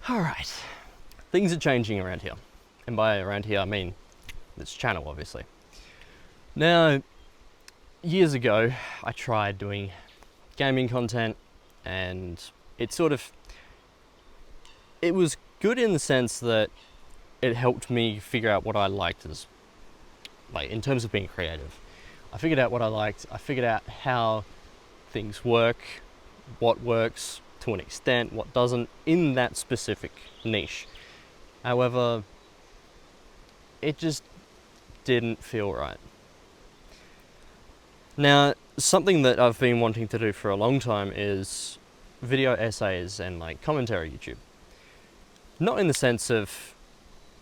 Alright. Things are changing around here. And by around here, I mean this channel, obviously. Now, years ago, I tried doing gaming content, and it was good in the sense that it helped me figure out what I liked as, like, in terms of being creative. I figured out what I liked, I figured out how things work, what works to an extent, what doesn't, in that specific niche. However, it just didn't feel right. Now, something that I've been wanting to do for a long time is video essays and like commentary YouTube. Not in the sense of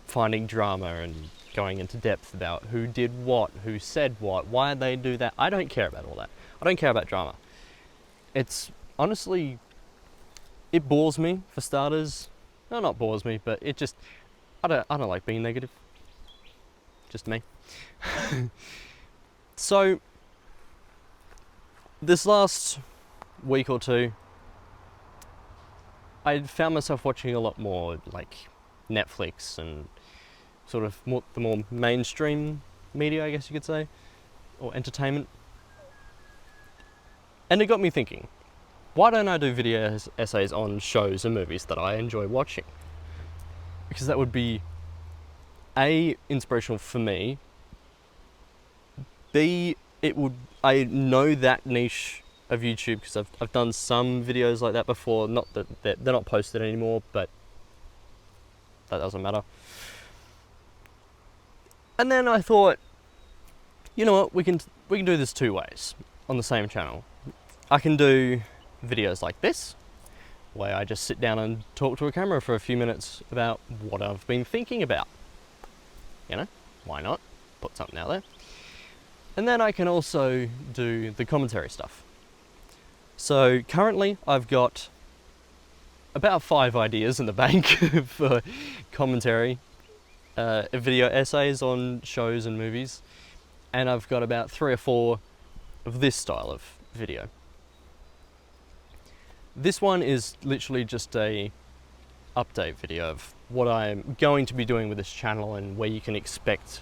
finding drama and going into depth about who did what, who said what, why they do that. I don't care about all that. I don't care about drama. It's honestly, it bores me for starters. No, not bores me, but it just, I don't like being negative. Just me. So, this last week or two, I found myself watching a lot more like Netflix and sort of the more mainstream media, I guess you could say, or entertainment. And it got me thinking, why don't I do video essays on shows and movies that I enjoy watching? Because that would be A, inspirational for me, B, I know that niche of YouTube because I've done some videos like that before. Not that they're not posted anymore, but that doesn't matter. And then I thought, you know what, we can do this two ways on the same channel. I can do videos like this, where I just sit down and talk to a camera for a few minutes about what I've been thinking about. You know, why not? Put something out there. And then I can also do the commentary stuff. So currently I've got about 5 ideas in the bank for commentary, video essays on shows and movies, and I've got about 3 or 4 of this style of video. This one is literally just a update video of what I'm going to be doing with this channel and where you can expect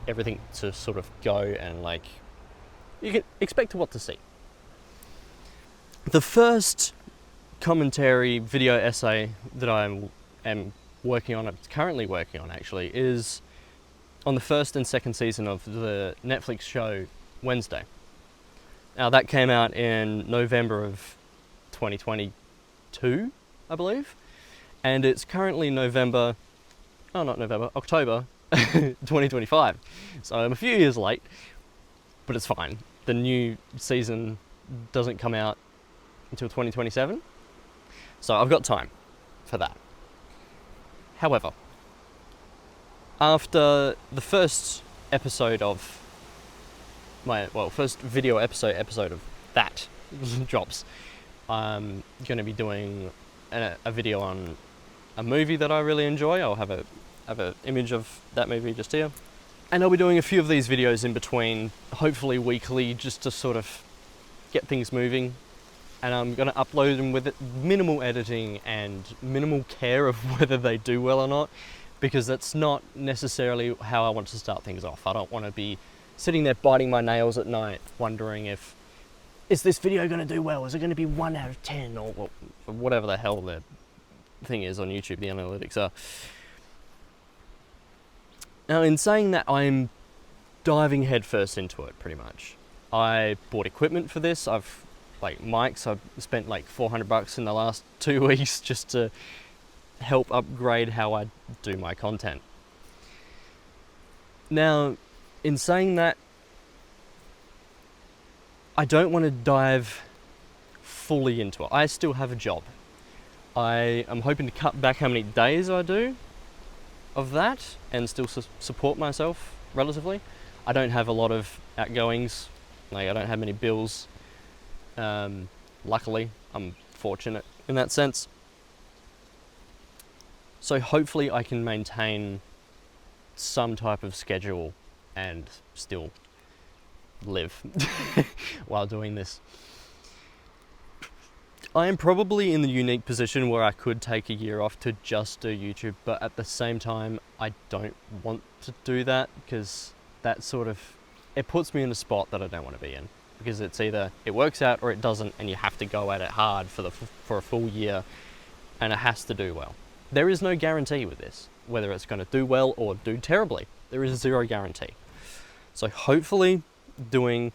everything to sort of go, and like you can expect what to see. The first commentary video essay that I am currently working on actually, is on the first and second season of the Netflix show Wednesday. Now that came out in November of 2022, I believe, and it's currently October 2025. So I'm a few years late, but it's fine. The new season doesn't come out until 2027, so I've got time for that. However, after the first episode of first video episode of that drops, I'm going to be doing a video on a movie that I really enjoy. I'll have an image of that movie just here. And I'll be doing a few of these videos in between, hopefully weekly, just to sort of get things moving. And I'm going to upload them with minimal editing and minimal care of whether they do well or not, because that's not necessarily how I want to start things off. I don't want to be sitting there biting my nails at night wondering is this video going to do well? Is it going to be 1 out of 10 or whatever the hell the thing is on YouTube, the analytics are. Now, in saying that, I'm diving headfirst into it pretty much. I bought equipment for this. I've mics. I've spent like $400 in the last 2 weeks just to help upgrade how I do my content. Now, in saying that, I don't want to dive fully into it. I still have a job. I am hoping to cut back how many days I do of that and still support myself relatively. I don't have a lot of outgoings. I don't have many bills. Luckily, I'm fortunate in that sense. So hopefully I can maintain some type of schedule and still live while doing this. I am probably in the unique position where I could take a year off to just do YouTube, but at the same time, I don't want to do that because that sort of, it puts me in a spot that I don't want to be in, because it's either it works out or it doesn't, and you have to go at it hard for a full year, and it has to do well. There is no guarantee with this, whether it's going to do well or do terribly. There is zero guarantee. So hopefully doing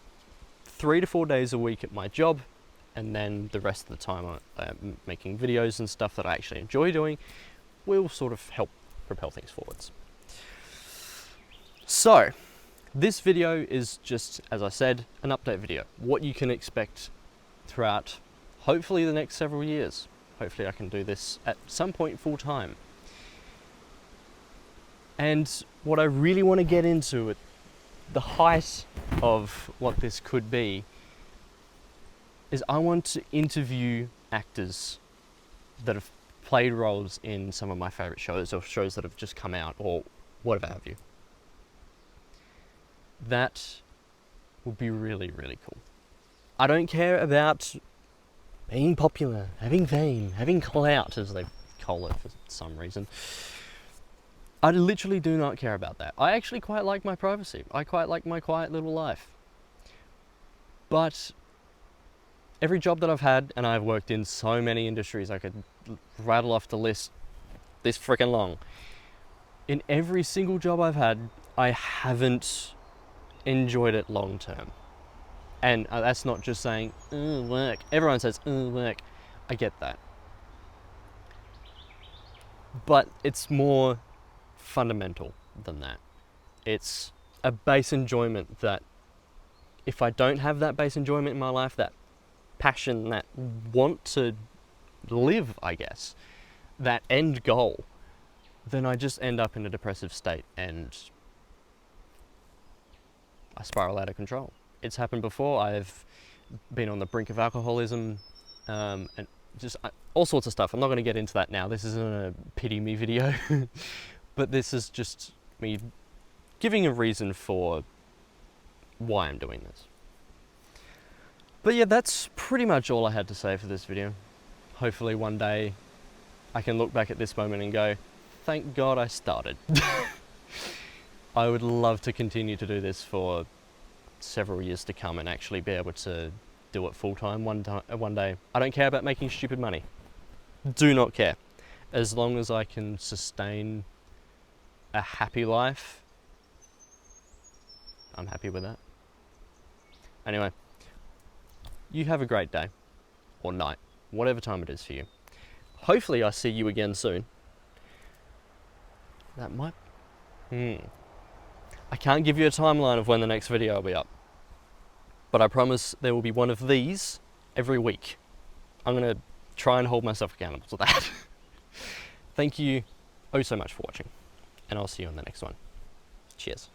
3 to 4 days a week at my job, and then the rest of the time I'm making videos and stuff that I actually enjoy doing, will sort of help propel things forwards. So, this video is just, as I said, an update video. What you can expect throughout, hopefully, the next several years. Hopefully I can do this at some point full time. And what I really want to get into at the height of what this could be is I want to interview actors that have played roles in some of my favorite shows, or shows that have just come out, or whatever have you. That would be really, really cool. I don't care about being popular, having fame, having clout, as they call it for some reason. I literally do not care about that. I actually quite like my privacy. I quite like my quiet little life. But every job that I've had, and I've worked in so many industries, I could rattle off the list this freaking long. In every single job I've had, I haven't enjoyed it long term. And that's not just saying, work. Everyone says, work. I get that. But it's more fundamental than that. It's a base enjoyment that if I don't have that base enjoyment in my life, that passion, that want to live, I guess, that end goal, then I just end up in a depressive state and I spiral out of control. It's happened before. I've been on the brink of alcoholism, and just all sorts of stuff. I'm not going to get into that now. This isn't a pity me video, but this is just me giving a reason for why I'm doing this. But yeah, that's pretty much all I had to say for this video. Hopefully one day I can look back at this moment and go, thank God I started. I would love to continue to do this for several years to come and actually be able to do it full-time one day. I don't care about making stupid money. Do not care. As long as I can sustain a happy life, I'm happy with that. Anyway, you have a great day, or night, whatever time it is for you. Hopefully I see you again soon. That might... I can't give you a timeline of when the next video will be up, but I promise there will be one of these every week. I'm going to try and hold myself accountable to that. Thank you oh so much for watching, and I'll see you on the next one. Cheers.